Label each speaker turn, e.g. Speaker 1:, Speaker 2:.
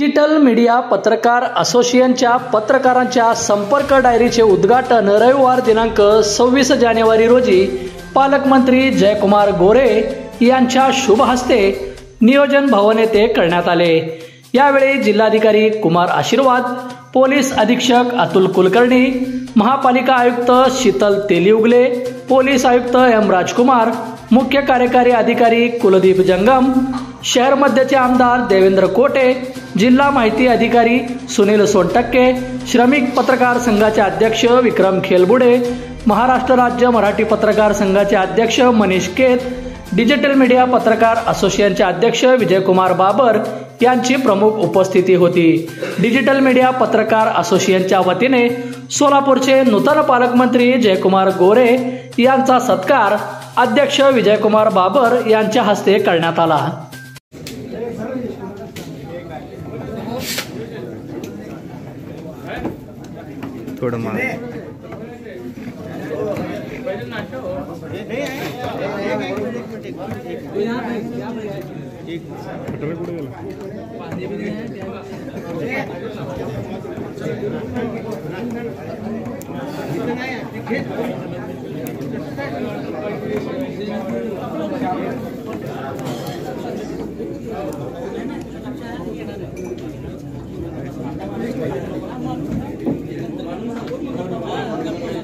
Speaker 1: Digital media पत्रकार असोसिएशनच्या पत्रकारांच्या संपर्क डायरीचे उद्घाटन रविवार दिनांक 26 जानेवारी रोजी पालकमंत्री जयकुमार गोरे यांच्या शुभ हस्ते नियोजन भवन येथे करण्यात आले। यावेळी जिल्हाधिकारी कुमार आशीर्वाद, पोलीस अधीक्षक अतुल कुलकर्णी, महापालिका आयुक्त शीतल तेलिउगले, पोलीस आयुक्त एम राजकुमार, मुख्य कार्यकारी अधिकारी कुलदीप जंगम, शहर मध्यचे आमदार देवेंद्र कोटे, जिल्हा माहिती अधिकारी सुनील सोनटक्के, श्रमिक पत्रकार संघाचे अध्यक्ष विक्रम खेलबुडे, महाराष्ट्र राज्य मराठी पत्रकार संघाचे अध्यक्ष मनीष केत, डिजिटल मीडिया पत्रकार असोसिएशनचे अध्यक्ष विजयकुमार बाबर यांची प्रमुख उपस्थिती होती। डिजिटल मीडिया पत्रकार असोसिएशनच्या वतीने सोलापूरचे नूतन पालकमंत्री जयकुमार गोरे यांचा सत्कार अध्यक्ष विजयकुमार बाबर यांच्या हस्ते करण्यात आला।